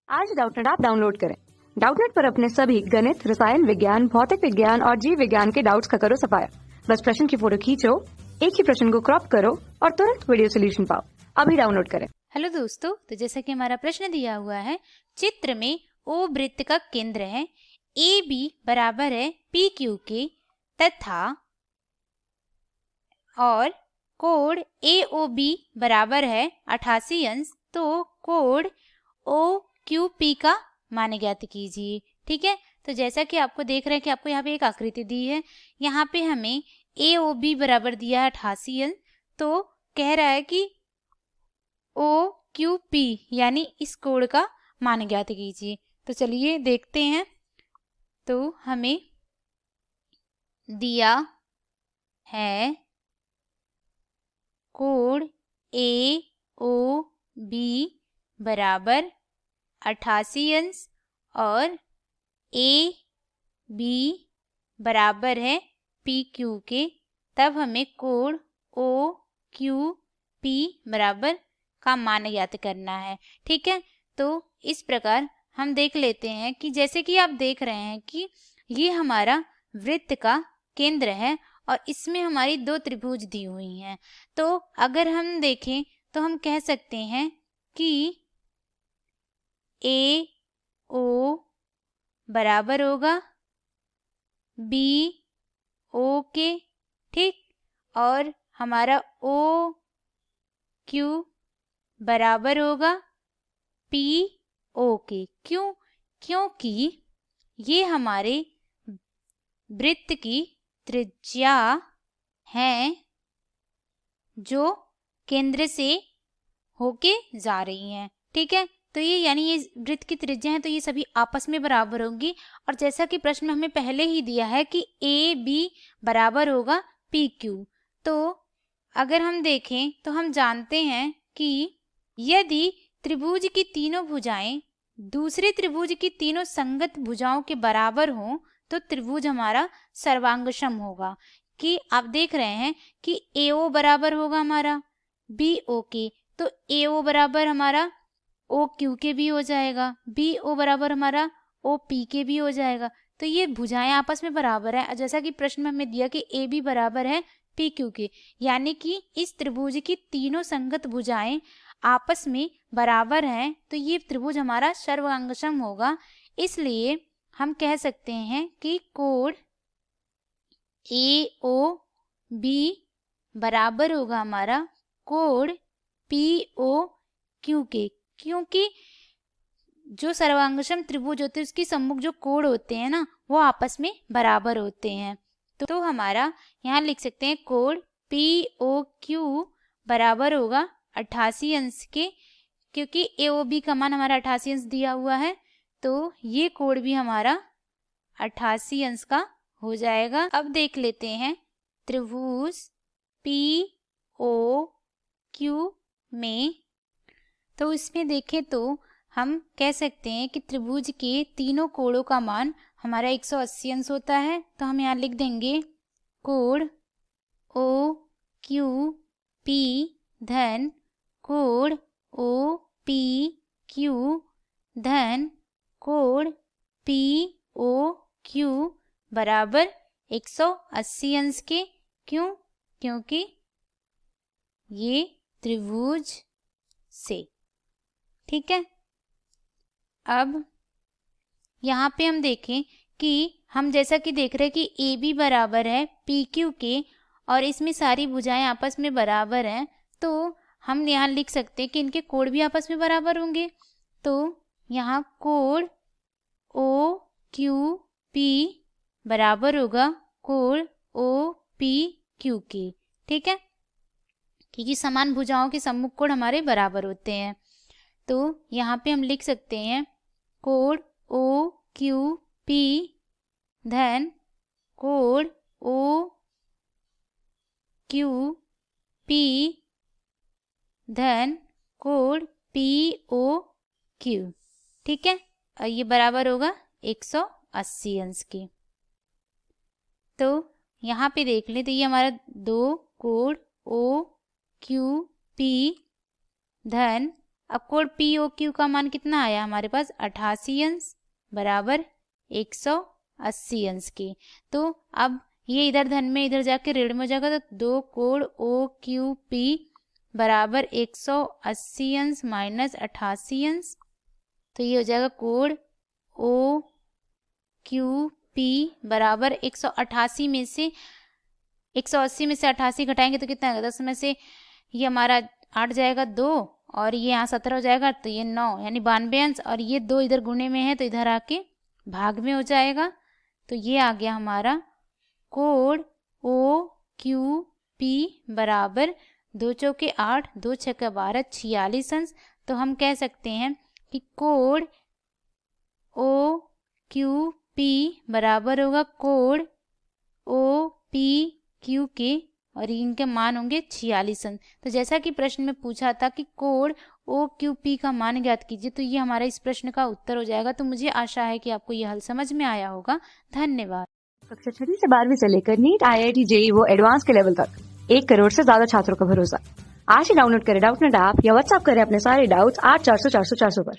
आज Doubtnut app download करें। Doubtnut पर अपने सभी गणित, रसायन विज्ञान, भौतिक विज्ञान और जीव विज्ञान के डाउट्स का करो सफाया। बस प्रश्न की फोटो खींचो, एक ही प्रश्न को क्रॉप करो और तुरंत वीडियो सोल्यूशन पाओ। अभी डाउनलोड करें। हेलो दोस्तों, तो जैसा कि हमारा प्रश्न दिया हुआ है, चित्र में ओ वृत्त का केंद्र है, ए बी बराबर है पी क्यू के तथा और कोण ए ओ बी बराबर है 88 अंश, तो कोण ओ क्यू पी का मान ज्ञात कीजिए। ठीक है, तो जैसा कि आपको देख रहे हैं कि आपको यहाँ पे एक आकृति दी है, यहाँ पे हमें ए ओ बी बराबर दिया है 88 अंश, तो कह रहा है कि ओ क्यू पी यानी इस कोण का मान ज्ञात कीजिए। तो चलिए देखते हैं। तो हमें दिया है कोण ए ओ बी बराबर 88 अंश और ए बी बराबर है पी क्यू के, तब हमें कोण ओ क्यू पी बराबर का मान ज्ञात करना है। ठीक है, तो इस प्रकार हम देख लेते हैं कि जैसे कि आप देख रहे हैं कि ये हमारा वृत्त का केंद्र है और इसमें हमारी दो त्रिभुज दी हुई हैं। तो अगर हम देखें तो हम कह सकते हैं कि ए ओ बराबर होगा बी ओ के, ठीक, और हमारा ओ क्यू बराबर होगा पी ओ के। क्यों? क्योंकि ये हमारे वृत्त की त्रिज्या है जो केंद्र से होके जा रही हैं। ठीक है, तो ये यानी ये वृत्त की त्रिज्या है, तो ये सभी आपस में बराबर होंगी। और जैसा कि प्रश्न में हमें पहले ही दिया है कि ए बी बराबर होगा पी क्यू, तो अगर हम देखें तो हम जानते हैं कि यदि त्रिभुज की तीनों भुजाएं दूसरे त्रिभुज की तीनों संगत भुजाओं के बराबर हों तो त्रिभुज हमारा सर्वांगसम होगा। कि आप देख रहे हैं कि ए ओ बराबर होगा हमारा बी ओ के, तो ए ओ बराबर हमारा ओ क्यू के भी हो जाएगा, बी ओ बराबर हमारा ओ पी के भी हो जाएगा। तो ये भुजाएं आपस में बराबर है, जैसा कि प्रश्न में हमें दिया कि ए बी बराबर है पी क्यू के, यानी कि इस त्रिभुज की तीनों संगत भुजाएं आपस में बराबर हैं, तो ये त्रिभुज हमारा सर्वांगसम होगा। इसलिए हम कह सकते हैं कि कोण ए ओ बी बराबर होगा हमारा कोण पी ओ क्यू के, क्योंकि जो सर्वांगसम त्रिभुज होते हैं उसके सम्मुख जो कोण होते हैं ना, वो आपस में बराबर होते हैं। तो हमारा यहाँ लिख सकते हैं कोण पी ओ क्यू बराबर होगा 88 अंश के, क्योंकि ए ओ बी का मान हमारा 88 अंश दिया हुआ है, तो ये कोण भी हमारा 88 अंश का हो जाएगा। अब देख लेते हैं त्रिभुज पी ओ क्यू में, तो इसमें देखें तो हम कह सकते हैं कि त्रिभुज के तीनों कोणों का मान हमारा 180 अंश होता है। तो हम यहाँ लिख देंगे कोण ओ क्यू पी धन कोण ओ पी क्यू धन कोण पी ओ क्यू बराबर 180 अंश के। क्यों? क्योंकि ये त्रिभुज से, ठीक है। अब यहाँ पे हम देखें कि हम जैसा कि देख रहे हैं कि ए बी बराबर है पी क्यू के और इसमें सारी भुजाएं आपस में बराबर हैं, तो हम यहाँ लिख सकते हैं कि इनके कोण भी आपस में बराबर होंगे। तो यहाँ कोण ओ क्यू पी बराबर होगा कोण ओ पी क्यू के, ठीक है, क्योंकि समान भुजाओं के सम्मुख कोण हमारे बराबर होते हैं। तो यहाँ पे हम लिख सकते हैं कोण ओ क्यू पी धन कोण ओ क्यू पी धन कोण पी ओ क्यू, ठीक है, और ये बराबर होगा 180 अंश के। तो यहाँ पे देख लें तो ये हमारा दो कोण ओ क्यू पी धन अब कोड POQ का मान कितना आया हमारे पास 88 अंश बराबर 180 अंश के। तो अब ये इधर धन में इधर जाके ऋण में हो जाएगा, तो 2 कोड OQP बराबर 180 अंश माइनस 88 अंश। तो ये हो जाएगा कोड OQP बराबर 188 में से 180 में से 88 घटाएंगे तो कितना आएगा, 10 में से ये हमारा 8 जाएगा 2 और ये यहाँ 17 हो जाएगा, तो ये 9 यानी 92 अंश, और ये 2 इधर गुणे में है तो इधर आके भाग में हो जाएगा। तो ये आ गया हमारा कोड OQP बराबर 2 चौके 8, 2 छक्के 12, 46 अंश। तो हम कह सकते हैं कि कोड OQP बराबर होगा कोड OPQ के, और इनके मान होंगे 46 अंश। तो जैसा कि प्रश्न में पूछा था कि कोड OQP का मान ज्ञात कीजिए, तो ये हमारा इस प्रश्न का उत्तर हो जाएगा। तो मुझे आशा है कि आपको ये हल समझ में आया होगा। धन्यवाद। कक्षा 6 से 12वीं से लेकर नीट, IIT, JEE वो एडवांस के लेवल तक 1 करोड़ से ज्यादा छात्रों का भरोसा। आज ही डाउनलोड करें डाउटनेट ऐप या व्हाट्सएप करें अपने सारे डाउट्स 8400 400 400 पर।